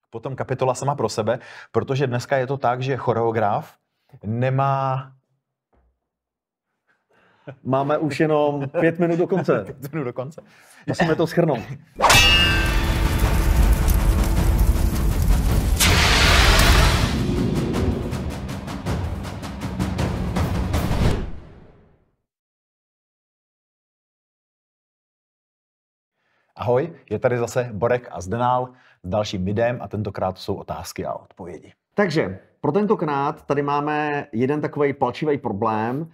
potom kapitola sama pro sebe, protože dneska je to tak, že choreograf nemá... Máme už jenom 5 minut do konce. 5 minut do konce. Musíme to shrnout. Ahoj, je tady zase Borek a Zdenál s dalším videem a tentokrát to jsou otázky a odpovědi. Takže pro tentokrát tady máme jeden takový palčivý problém,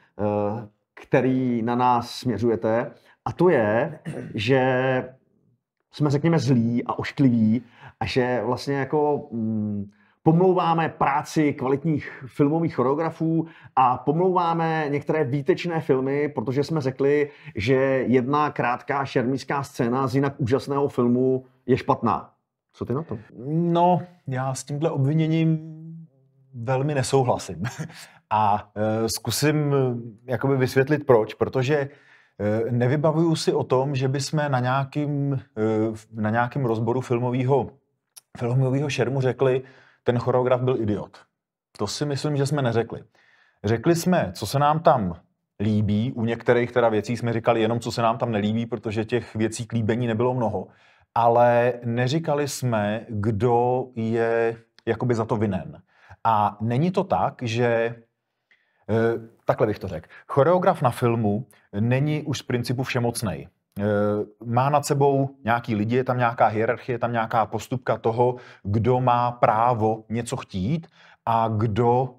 který na nás směřujete, a to je, že jsme, řekněme, zlí a oškliví a že vlastně jako pomlouváme práci kvalitních filmových choreografů a pomlouváme některé výtečné filmy, protože jsme řekli, že jedna krátká šermířská scéna z jinak úžasného filmu je špatná. Co ty na to? No, já s tímhle obviněním velmi nesouhlasím. A zkusím jakoby vysvětlit proč, protože nevybavuju si o tom, že bychom na nějakým rozboru filmového šermu řekli, ten choreograf byl idiot. To si myslím, že jsme neřekli. Řekli jsme, co se nám tam líbí, u některých teda věcí jsme říkali jenom, co se nám tam nelíbí, protože těch věcí k líbení nebylo mnoho, ale neříkali jsme, kdo je jakoby za to vinen. A není to tak, že takhle bych to řekl. Choreograf na filmu není už z principu všemocnej. Má nad sebou nějaký lidi, je tam nějaká hierarchie, je tam nějaká postupka toho, kdo má právo něco chtít a kdo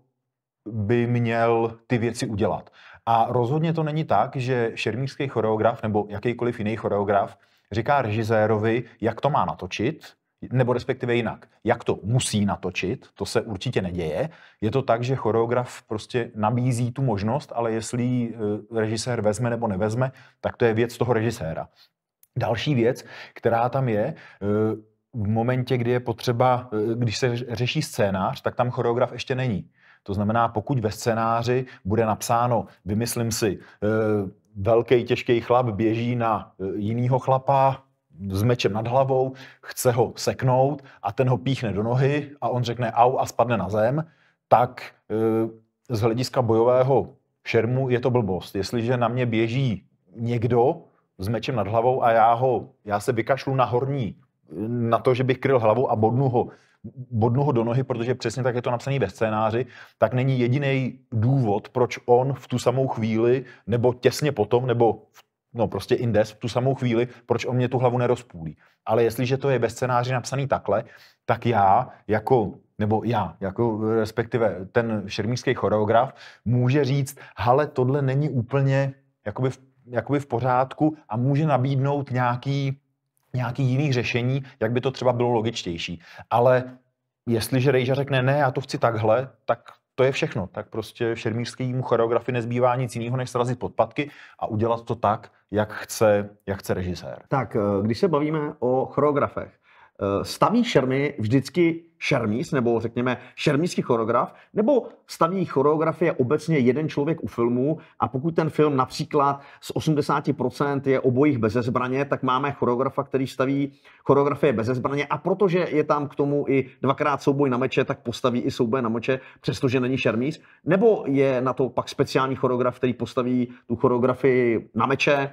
by měl ty věci udělat. A rozhodně to není tak, že šermířský choreograf nebo jakýkoliv jiný choreograf říká režisérovi, jak to má natočit, nebo respektive jinak, jak to musí natočit, to se určitě neděje. Je to tak, že choreograf prostě nabízí tu možnost, ale jestli ji režisér vezme nebo nevezme, tak to je věc toho režiséra. Další věc, která tam je, v momentě, kdy je potřeba, když se řeší scénář, tak tam choreograf ještě není. To znamená, pokud ve scénáři bude napsáno, vymyslím si, velký těžký chlap běží na jinýho chlapa, s mečem nad hlavou, chce ho seknout a ten ho píchne do nohy a on řekne au a spadne na zem, tak z hlediska bojového šermu je to blbost. Jestliže na mě běží někdo s mečem nad hlavou a já se vykašlu na to, že bych kryl hlavu a bodnu ho do nohy, protože přesně tak je to napsané ve scénáři, tak není jediný důvod, proč on v tu samou chvíli, nebo těsně potom, nebo prostě indes v tu samou chvíli, proč on mě tu hlavu nerozpůlí. Ale jestliže to je ve scénáři napsaný takhle, tak já jako respektive ten šermířský choreograf může říct, hele, tohle není úplně jakoby v pořádku a může nabídnout nějaký jiný řešení, jak by to třeba bylo logičtější. Ale jestliže rejža řekne, ne, já to chci takhle, tak to je všechno. Tak prostě šermířskému choreografi nezbývá nic jiného, než srazit podpatky a udělat to tak, jak chce režisér. Tak, když se bavíme o choreografech, staví šermy vždycky šermíř, nebo řekněme šermířský choreograf, nebo staví choreografie obecně jeden člověk u filmu a pokud ten film například z 80% je obojích beze zbraně, tak máme choreografa, který staví choreografie beze zbraně a protože je tam k tomu i dvakrát souboj na meče, tak postaví i souboj na meče, přestože není šermíř, nebo je na to pak speciální choreograf, který postaví tu choreografii na meče?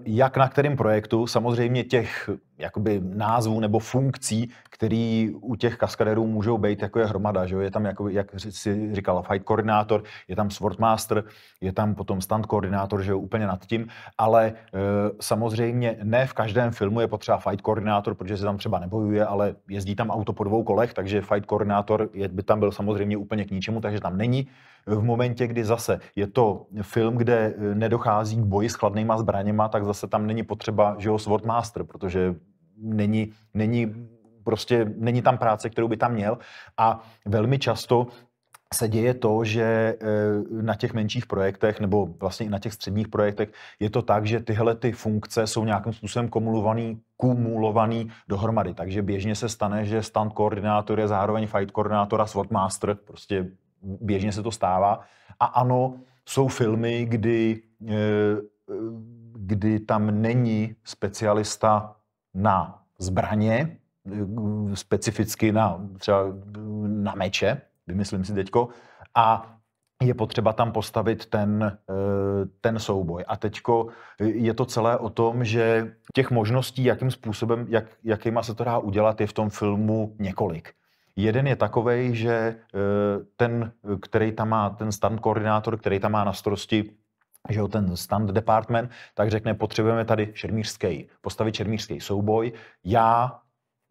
Jak na kterém projektu, samozřejmě těch jakoby názvů nebo funkcí, který u těch kaskadérů můžou být, jako je hromada, že jo? Je tam, jak si říkal, fight koordinátor, je tam swordmaster, je tam potom stunt koordinátor, že jo, úplně nad tím, ale samozřejmě ne v každém filmu je potřeba fight koordinátor, protože se tam třeba nebojuje, ale jezdí tam auto po 2 kolech, takže fight koordinátor by tam byl samozřejmě úplně k ničemu, takže tam není. V momentě, kdy zase je to film, kde nedochází k boji s chladnýma zbraněma, tak zase tam není potřeba, že jo, swordmaster, protože není tam práce, kterou by tam měl a velmi často se děje to, že na těch menších projektech nebo vlastně i na těch středních projektech je to tak, že tyhle ty funkce jsou nějakým způsobem kumulovaný dohromady. Takže běžně se stane, že stunt koordinátor je zároveň fight koordinátor a swordmaster, prostě běžně se to stává. A ano, jsou filmy, kdy tam není specialista na zbraně, specificky třeba na meče, vymyslím si teďko, a je potřeba tam postavit ten souboj. A teďko je to celé o tom, že těch možností, jakým způsobem, jakýma se to dá udělat, je v tom filmu několik. Jeden je takovej, že který tam má ten stunt koordinátor, který tam má na starosti, že ten stunt department, tak řekne, potřebujeme tady postavit šermířský souboj. Já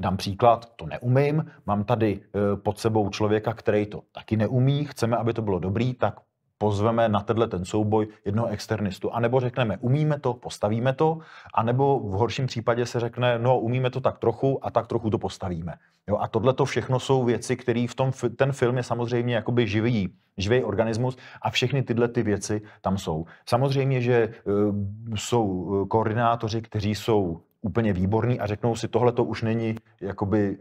dám příklad, to neumím, mám tady pod sebou člověka, který to taky neumí, chceme, aby to bylo dobrý, tak pozveme na ten souboj jednoho externistu. A nebo řekneme, umíme to, postavíme to, anebo v horším případě se řekne, no umíme to tak trochu a tak trochu to postavíme. Jo, a tohle to všechno jsou věci, které ten film je samozřejmě jakoby živý organismus a všechny tyhle ty věci tam jsou. Samozřejmě, že jsou koordinátoři, kteří jsou úplně výborní a řeknou si, tohle to už není jakoby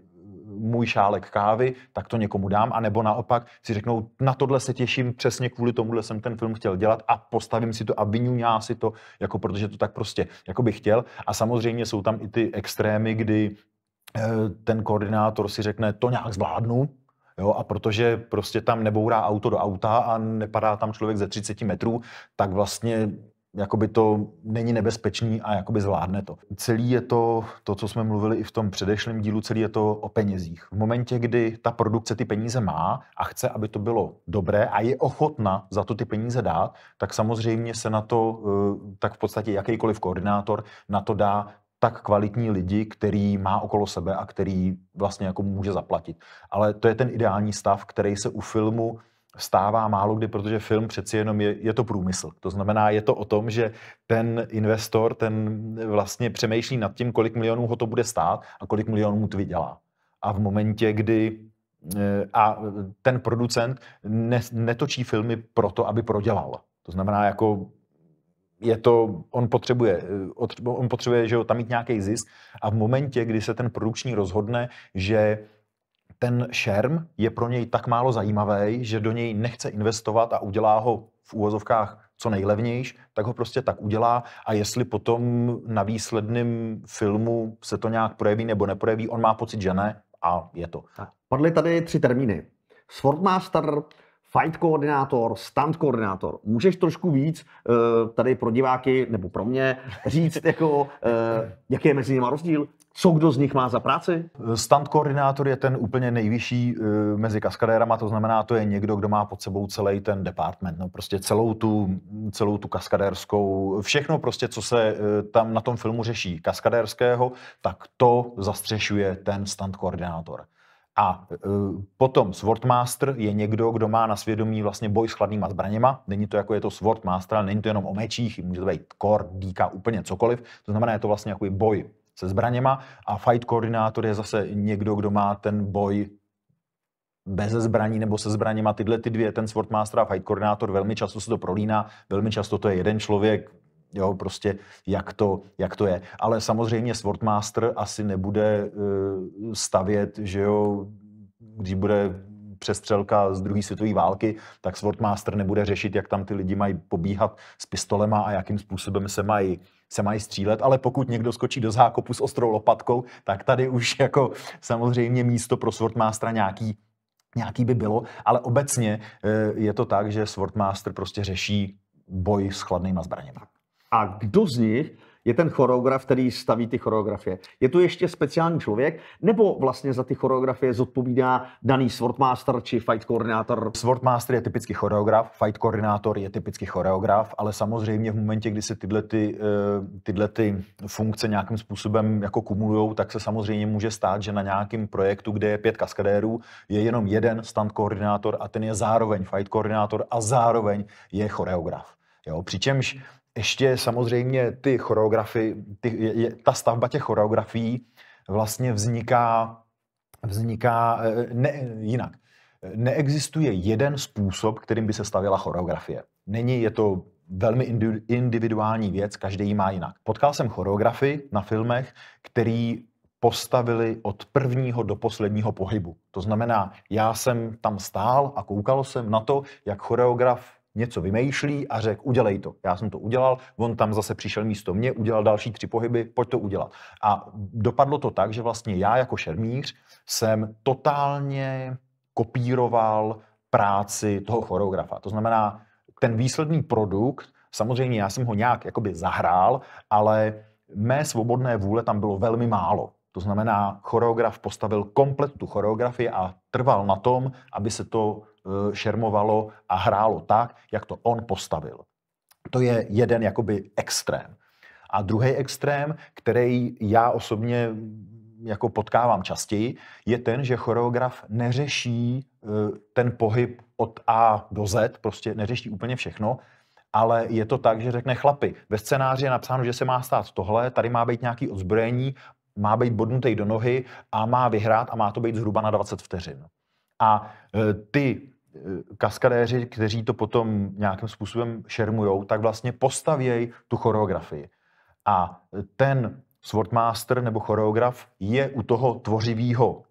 můj šálek kávy, tak to někomu dám, anebo naopak si řeknou, na tohle se těším, přesně kvůli tomuhle jsem ten film chtěl dělat a postavím si to a vyňuňá si to, jako protože to tak prostě jako bych chtěl. A samozřejmě jsou tam i ty extrémy, kdy ten koordinátor si řekne, to nějak zvládnu, jo, a protože prostě tam nebourá auto do auta a nepadá tam člověk ze 30 metrů, tak vlastně jakoby to není nebezpečný a jakoby zvládne to. Celý je to, co jsme mluvili i v tom předešlém dílu, celý je to o penězích. V momentě, kdy ta produkce ty peníze má a chce, aby to bylo dobré a je ochotna za to ty peníze dát, tak samozřejmě se na to, tak v podstatě jakýkoliv koordinátor na to dá tak kvalitní lidi, který má okolo sebe a který vlastně jako může zaplatit. Ale to je ten ideální stav, který se u filmu stává málo kdy, protože film přeci jenom je to průmysl. To znamená, je to o tom, že ten investor, ten vlastně přemýšlí nad tím, kolik milionů ho to bude stát a kolik milionů mu to vydělá. A v momentě, kdy a ten producent netočí filmy proto, aby prodělal. To znamená, jako on potřebuje, že jo, tam mít nějaký zisk a v momentě, kdy se ten produkční rozhodne, že ten šerm je pro něj tak málo zajímavý, že do něj nechce investovat a udělá ho v úvozovkách co nejlevnější, tak ho prostě tak udělá a jestli potom na výsledném filmu se to nějak projeví nebo neprojeví, on má pocit, že ne a je to. Padly tady 3 termíny. Swordmaster, fight koordinátor, stunt koordinátor. Můžeš trošku víc tady pro diváky nebo pro mě říct, jako, jaký je mezi nimi rozdíl? Co kdo z nich má za práci? Stunt koordinátor je ten úplně nejvyšší mezi kaskadérama, to znamená, to je někdo, kdo má pod sebou celý ten department, no prostě celou tu kaskadérskou, všechno prostě, co se tam na tom filmu řeší kaskadérského, tak to zastřešuje ten stunt koordinátor. A potom Swordmaster je někdo, kdo má na svědomí vlastně boj s chladnýma zbraněma. Není to jako je to Swordmaster, ale není to jenom o mečích, může to být kor, dýka, úplně cokoliv. To znamená, je to vlastně jako boj se zbraněma a fight koordinátor je zase někdo, kdo má ten boj bez zbraní nebo se zbraněma. Tyhle ty dvě, ten Swordmaster a fight koordinátor, velmi často se to prolíná, velmi často to je jeden člověk, jo, prostě jak to je. Ale samozřejmě Swordmaster asi nebude stavět, že jo, když bude přestřelka z druhé světové války, tak Swordmaster nebude řešit, jak tam ty lidi mají pobíhat s pistolema a jakým způsobem se mají střílet, ale pokud někdo skočí do zákopu s ostrou lopatkou, tak tady už jako samozřejmě místo pro Swordmastera nějaký by bylo, ale obecně je to tak, že Swordmaster prostě řeší boj s chladnýma zbraněmi. A kdo z nich je ten choreograf, který staví ty choreografie? Je to ještě speciální člověk, nebo vlastně za ty choreografie zodpovídá daný Swordmaster či fight koordinátor? Swordmaster je typicky choreograf, fight koordinátor je typicky choreograf, ale samozřejmě v momentě, kdy se tyhle funkce nějakým způsobem jako kumulujou, tak se samozřejmě může stát, že na nějakém projektu, kde je 5 kaskadérů, je jenom jeden stunt koordinátor a ten je zároveň fight koordinátor a zároveň je choreograf. Jo, přičemž ještě samozřejmě ty choreografy, ta stavba těch choreografií vlastně vzniká jinak. Neexistuje jeden způsob, kterým by se stavěla choreografie. Je to velmi individuální věc, každý ji má jinak. Potkal jsem choreografy na filmech, který postavili od prvního do posledního pohybu. To znamená, já jsem tam stál a koukal jsem na to, jak choreograf něco vymýšlí a řekl, udělej to. Já jsem to udělal, on tam zase přišel místo mě, udělal další 3 pohyby, pojď to udělat. A dopadlo to tak, že vlastně já jako šermíř jsem totálně kopíroval práci toho choreografa. To znamená, ten výsledný produkt, samozřejmě já jsem ho nějak jakoby zahrál, ale mé svobodné vůle tam bylo velmi málo. To znamená, choreograf postavil komplet tu choreografii a trval na tom, aby se to šermovalo a hrálo tak, jak to on postavil. To je jeden jakoby extrém. A druhý extrém, který já osobně jako potkávám častěji, je ten, že choreograf neřeší ten pohyb od A do Z, prostě neřeší úplně všechno, ale je to tak, že řekne chlapi, ve scénáři je napsáno, že se má stát tohle, tady má být nějaký odzbrojení, má být bodnutý do nohy a má vyhrát a má to být zhruba na 20 vteřin. A ty kaskadéři, kteří to potom nějakým způsobem šermujou, tak vlastně postavějí tu choreografii. A ten swordmaster nebo choreograf je u toho tvořivého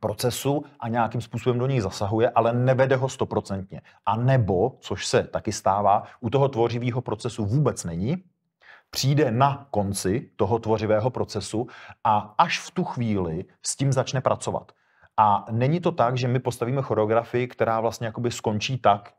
procesu a nějakým způsobem do něj zasahuje, ale nevede ho 100%. A nebo, což se taky stává, u toho tvořivého procesu vůbec není, přijde na konci toho tvořivého procesu a až v tu chvíli s tím začne pracovat. A není to tak, že my postavíme choreografii, která vlastně jakoby skončí tak,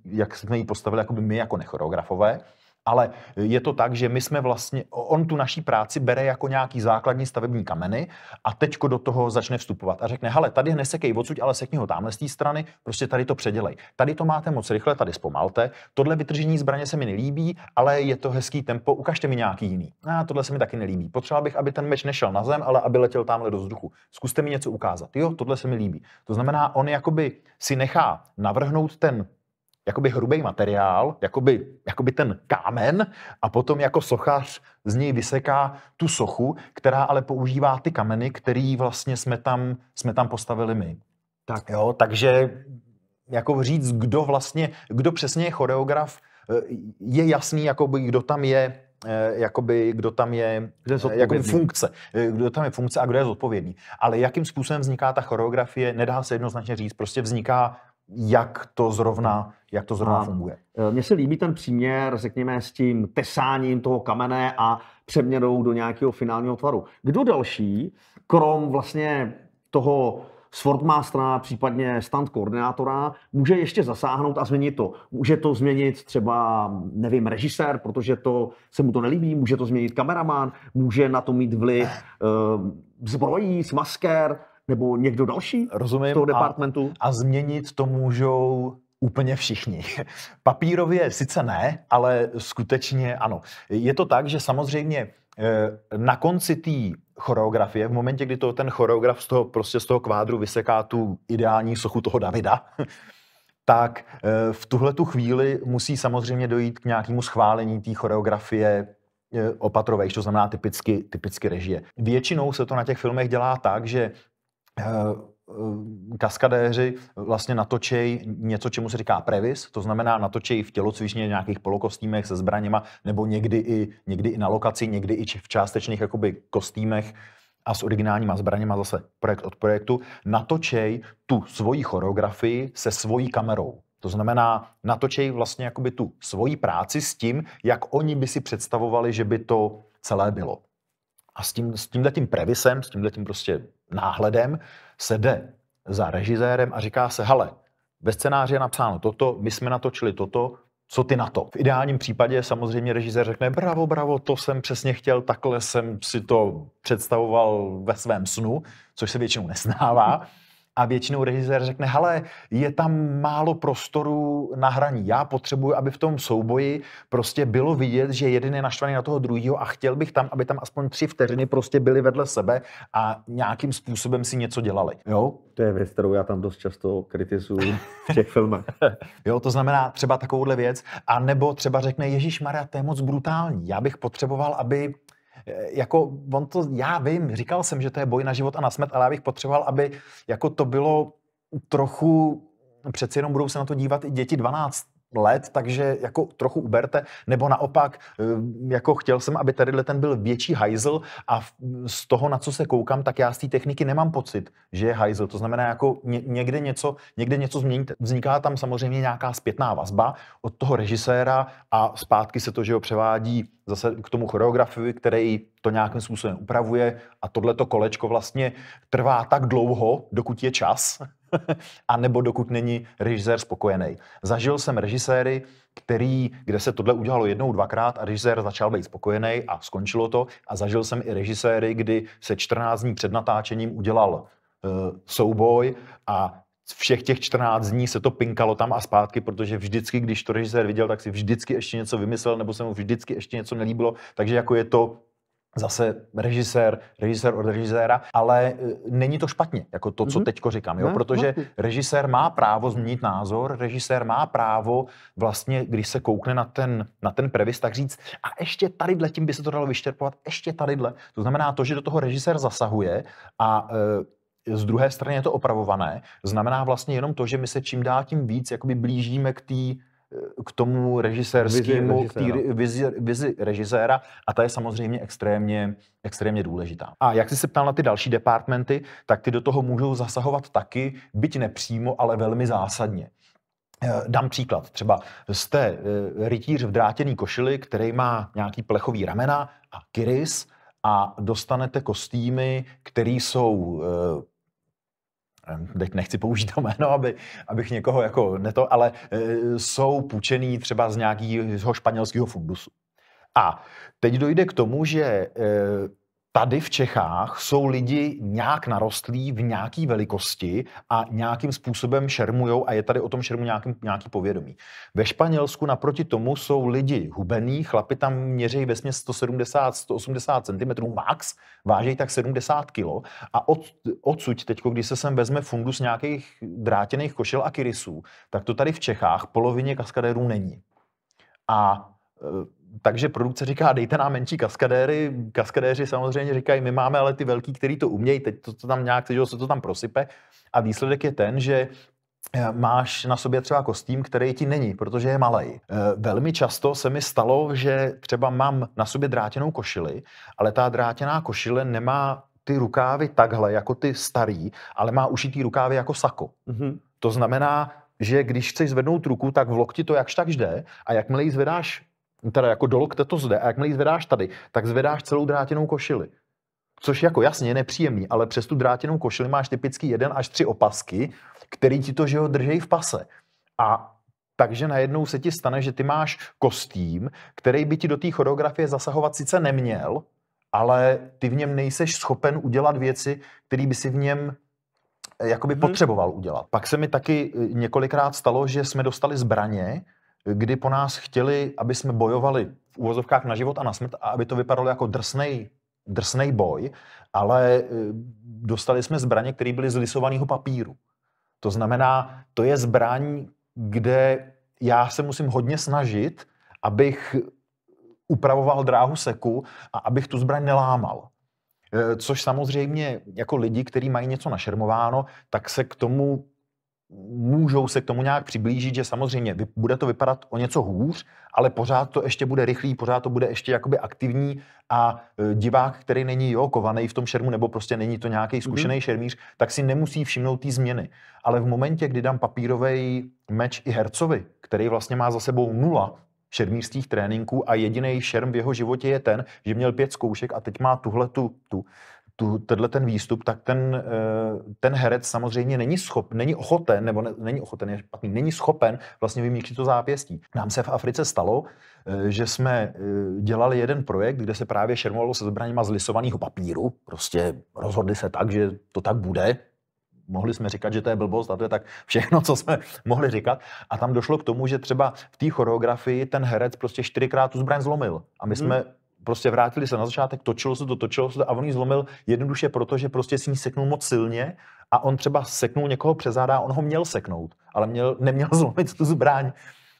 jak jsme ji postavili jakoby my jako nechoreografové, ale je to tak, že my jsme vlastně, on tu naší práci bere jako nějaký základní stavební kameny a teďko do toho začne vstupovat a řekne, hele, tady nesekej odsud, ale sekni ho tamhle z té strany, prostě tady to předělej. Tady to máte moc rychle, tady zpomalte, tohle vytržení zbraně se mi nelíbí, ale je to hezký tempo, ukažte mi nějaký jiný. Tohle se mi taky nelíbí. Potřeboval bych, aby ten meč nešel na zem, ale aby letěl tamhle do vzduchu. Zkuste mi něco ukázat. Jo, tohle se mi líbí. To znamená, on jakoby si nechá navrhnout ten jakoby hrubý materiál, jakoby ten kámen a potom jako sochař z něj vyseká tu sochu, která ale používá ty kameny, který vlastně jsme tam postavili my. Tak. Jo, takže jako říct, kdo přesně je choreograf, je jasný, jakoby, kdo tam je funkce. Kdo tam je funkce a kdo je zodpovědný. Ale jakým způsobem vzniká ta choreografie, nedá se jednoznačně říct, prostě vzniká jak to zrovna funguje. Mně se líbí ten příměr, řekněme, s tím tesáním toho kamene a přeměnou do nějakého finálního tvaru. Kdo další, krom vlastně toho swordmastera, případně stunt koordinátora, může ještě zasáhnout a změnit to? Může to změnit třeba, nevím, režisér, protože se mu to nelíbí, může to změnit kameraman, může na to mít vliv zbrojíc, maskér, nebo někdo další z toho departmentu? A změnit to můžou úplně všichni. Papírově sice ne, ale skutečně ano. Je to tak, že samozřejmě na konci té choreografie, v momentě, kdy ten choreograf z toho kvádru vyseká tu ideální sochu toho Davida, tak v tuhletu chvíli musí samozřejmě dojít k nějakému schválení té choreografie opatrovejš, to znamená typicky režie. Většinou se to na těch filmech dělá tak, že kaskadéři vlastně natočej něco, čemu se říká previs, to znamená natočej v tělocvičně nějakých polokostýmech se zbraněma, nebo někdy i na lokaci, někdy i v částečných jakoby kostýmech a s originálníma zbraněma, zase projekt od projektu, natočej tu svoji choreografii se svojí kamerou. To znamená, natočej vlastně jakoby tu svoji práci s tím, jak oni by si představovali, že by to celé bylo. A s tímhletím previsem, s tímhletím prostě náhledem se jde za režisérem a říká se, hele, ve scénáři je napsáno toto, my jsme natočili toto, co ty na to? V ideálním případě samozřejmě režisér řekne, bravo, to jsem přesně chtěl, takhle jsem si to představoval ve svém snu, což se většinou nestává. A většinou režisér řekne, hele, je tam málo prostoru na hraní. Já potřebuji, aby v tom souboji prostě bylo vidět, že jeden je naštvaný na toho druhého a chtěl bych tam, aby tam aspoň 3 vteřiny prostě byly vedle sebe a nějakým způsobem si něco dělali. Jo? To je věc, kterou já tam dost často kritizuju v těch filmech. Jo, to znamená třeba takovouhle věc. A nebo třeba řekne, Ježišmarja, to je moc brutální. Já bych potřeboval, aby já vím, říkal jsem, že to je boj na život a na smrt, ale já bych potřeboval, aby jako to bylo trochu, přeci jenom budou se na to dívat i děti 12, let, takže jako trochu uberte, nebo naopak, jako chtěl jsem, aby tadyhle ten byl větší hajzl a z toho, na co se koukám, tak já z té techniky nemám pocit, že je hajzl. To znamená, jako někde něco změníte. Vzniká tam samozřejmě nějaká zpětná vazba od toho režiséra a zpátky se to, že ho převádí zase k tomu choreografovi, který to nějakým způsobem upravuje a tohleto kolečko vlastně trvá tak dlouho, dokud je čas, a nebo dokud není režisér spokojený. Zažil jsem režiséry, kde se tohle udělalo jednou, dvakrát a režisér začal být spokojený a skončilo to. A zažil jsem i režiséry, kdy se 14 dní před natáčením udělal souboj a všech těch 14 dní se to pinkalo tam a zpátky, protože vždycky, když to režisér viděl, tak si vždycky ještě něco vymyslel, nebo se mu vždycky ještě něco nelíbilo. Takže jako je to zase režisér od režiséra, ale není to špatně, jako to, co teďko říkám, jo? Protože režisér má právo změnit názor, režisér má právo vlastně, když se koukne na ten previs, tak říct, a ještě tadyhle, tím by se to dalo vyštěrpovat, ještě tadyhle. To znamená to, že do toho režisér zasahuje a z druhé strany je to opravované, znamená vlastně jenom to, že my se čím dál tím víc jakoby blížíme k tomu režisérskému, k té vizi režiséra a ta je samozřejmě extrémně důležitá. A jak jsi se ptal na ty další departmenty, tak ty do toho můžou zasahovat taky, byť nepřímo, ale velmi zásadně. Dám příklad. Třeba jste rytíř v drátěný košili, který má nějaký plechový ramena a kyris a dostanete kostýmy, které jsou teď nechci použít to jméno, abych někoho jako neto, ale jsou půjčený třeba z nějakého španělského fundusu. A teď dojde k tomu, že tady v Čechách jsou lidi nějak narostlí v nějaké velikosti a nějakým způsobem šermujou a je tady o tom šermu nějaký povědomí. Ve Španělsku naproti tomu jsou lidi hubený, chlapi tam měří vesměs 170-180 cm max, vážejí tak 70 kg a odsud teď, když se sem vezme fundus nějakých drátěných košil a kyrisů, tak to tady v Čechách polovině kaskadérů není. A takže produkce říká, dejte nám menší kaskadéry, kaskadéři samozřejmě říkají, my máme ale ty velký, který to umějí, teď to tam nějak se to tam prosype a výsledek je ten, že máš na sobě třeba kostým, který ti není, protože je malej. Velmi často se mi stalo, že třeba mám na sobě drátěnou košili, ale ta drátěná košile nemá ty rukávy takhle, jako ty starý, ale má ušitý rukávy jako sako. Mm-hmm. To znamená, že když chceš zvednout ruku, tak v lokti to jakž tak jde a jakmile ji zvedáš, teda jako do lokte to zde, a jakmile ji zvedáš tady, tak zvedáš celou drátěnou košili. Což jako jasně je nepříjemný, ale přes tu drátěnou košili máš typicky 1 až 3 opasky, který ti to, že ho drží v pase. A takže najednou se ti stane, že ty máš kostým, který by ti do té choreografie zasahovat sice neměl, ale ty v něm nejseš schopen udělat věci, které by si v něm jakoby potřeboval udělat. Pak se mi taky několikrát stalo, že jsme dostali zbraně, kdy po nás chtěli, aby jsme bojovali v uvozovkách na život a na smrt a aby to vypadalo jako drsnej boj, ale dostali jsme zbraně, které byly z lisovaného papíru. To znamená, to je zbraň, kde já se musím hodně snažit, abych upravoval dráhu seku a abych tu zbraň nelámal. Což samozřejmě jako lidi, kteří mají něco našermováno, tak můžou se k tomu nějak přiblížit, že samozřejmě bude to vypadat o něco hůř, ale pořád to ještě bude rychlý, pořád to bude ještě jakoby aktivní a divák, který není kovaný v tom šermu, nebo prostě není to nějaký zkušený šermíř, tak si nemusí všimnout té změny. Ale v momentě, kdy dám papírovej meč i hercovi, který vlastně má za sebou 0 šermířských tréninků a jediný šerm v jeho životě je ten, že měl 5 zkoušek a teď má tenhle ten výstup, tak ten herec samozřejmě není schopen vlastně vymýšlet to zápěstí. Nám se v Africe stalo, že jsme dělali jeden projekt, kde se právě šermovalo se zbraněma z lisovaného papíru. Prostě rozhodli se tak, že to tak bude. Mohli jsme říkat, že to je blbost a to je tak všechno, co jsme mohli říkat. A tam došlo k tomu, že třeba v té choreografii ten herec prostě 4krát tu zbraň zlomil. A my jsme prostě vrátili se na začátek, točilo se to a on ji zlomil jednoduše proto, že prostě si ní seknul moc silně a on třeba seknul někoho přes záda, on ho měl seknout, ale neměl zlomit tu zbraň.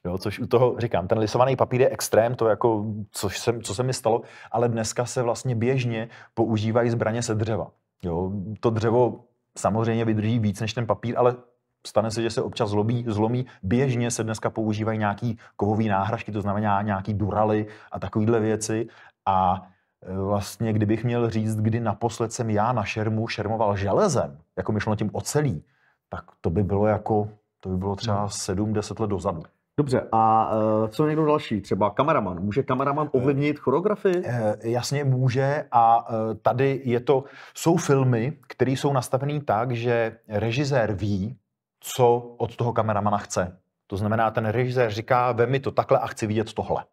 Jo, což u toho říkám, ten lisovaný papír je extrém, to jako, co se mi stalo, ale dneska se vlastně běžně používají zbraně se dřeva. Jo, to dřevo samozřejmě vydrží víc než ten papír, ale stane se, že se občas zlomí. Běžně se dneska používají nějaký kovový náhražky, to znamená nějaký duraly a takovéhle věci. A vlastně, kdybych měl říct, kdy naposled jsem já na šermu šermoval železem, jako myšleno tím ocelí, tak to by bylo třeba 7-10 let dozadu. Dobře, a co někdo další? Třeba kameraman. Může kameraman ovlivnit choreografii? Jasně může a tady jsou filmy, které jsou nastavené tak, že režisér ví, co od toho kameramana chce. To znamená, ten režisér říká, vem mi to takhle a chci vidět tohle.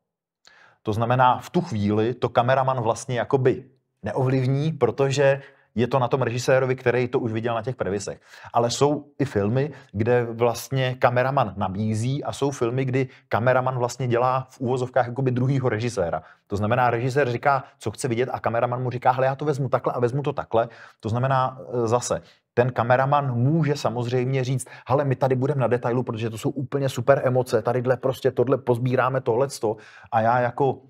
To znamená, v tu chvíli to kameraman vlastně jakoby neovlivní, protože je to na tom režisérovi, který to už viděl na těch previsech. Ale jsou i filmy, kde vlastně kameraman nabízí a jsou filmy, kdy kameraman vlastně dělá v úvozovkách jakoby druhýho režiséra. To znamená, režisér říká, co chce vidět a kameraman mu říká, hele, já to vezmu takhle a vezmu to takhle. To znamená zase, ten kameraman může samozřejmě říct, hele, my tady budeme na detailu, protože to jsou úplně super emoce, tadyhle prostě tohle pozbíráme tohleto a já jako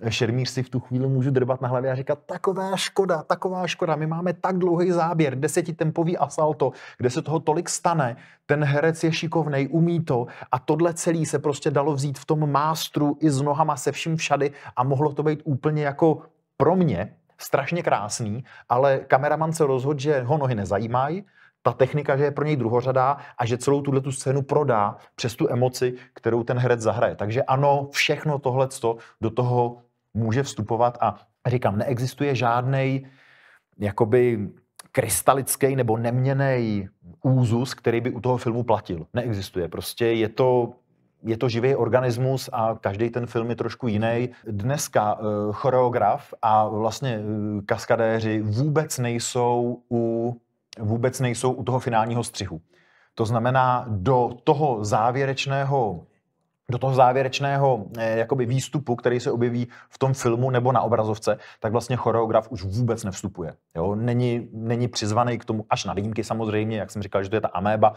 šermíř si v tu chvíli můžu drbat na hlavě a říkat, taková škoda, my máme tak dlouhý záběr, 10tempový asalto, kde se toho tolik stane, ten herec je šikovnej, umí to a tohle celý se prostě dalo vzít v tom mástru i s nohama se vším všady a mohlo to být úplně jako pro mě strašně krásný, ale kameraman se rozhodl, že ho nohy nezajímají, ta technika, že je pro něj druhořadá a že celou tu scénu prodá přes tu emoci, kterou ten herec zahraje. Takže ano, všechno tohleto do toho může vstupovat a říkám, neexistuje žádnej jakoby krystalický nebo neměnný úzus, který by u toho filmu platil. Neexistuje. Prostě je to živý organismus a každý ten film je trošku jiný. Dneska choreograf a vlastně kaskadéři vůbec nejsou u toho finálního střihu. To znamená, do toho závěrečného jakoby výstupu, který se objeví v tom filmu nebo na obrazovce, tak vlastně choreograf už vůbec nevstupuje. Jo? Není přizvaný k tomu, až na výjimky samozřejmě, jak jsem říkal, že to je ta améba.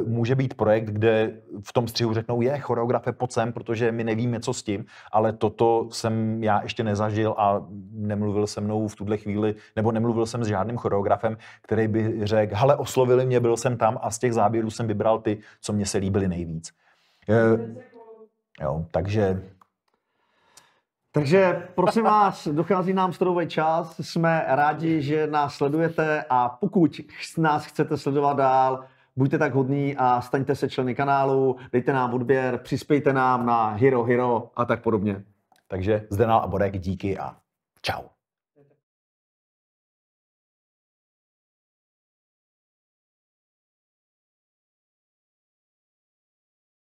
Může být projekt, kde v tom střihu řeknou, choreografe, pojď sem, protože my nevíme, co s tím, ale toto jsem já ještě nezažil a nemluvil se mnou v tuhle chvíli, nebo nemluvil jsem s žádným choreografem, který by řekl, hele, oslovili mě, byl jsem tam a z těch záběrů jsem vybral ty, co mě se líbily nejvíc. Jo, takže prosím vás, dochází nám studový čas, jsme rádi, že nás sledujete a pokud nás chcete sledovat dál, buďte tak hodní a staňte se členy kanálu, dejte nám odběr, přispějte nám na Hero a tak podobně. Takže Zdenal a Borek, díky a čau.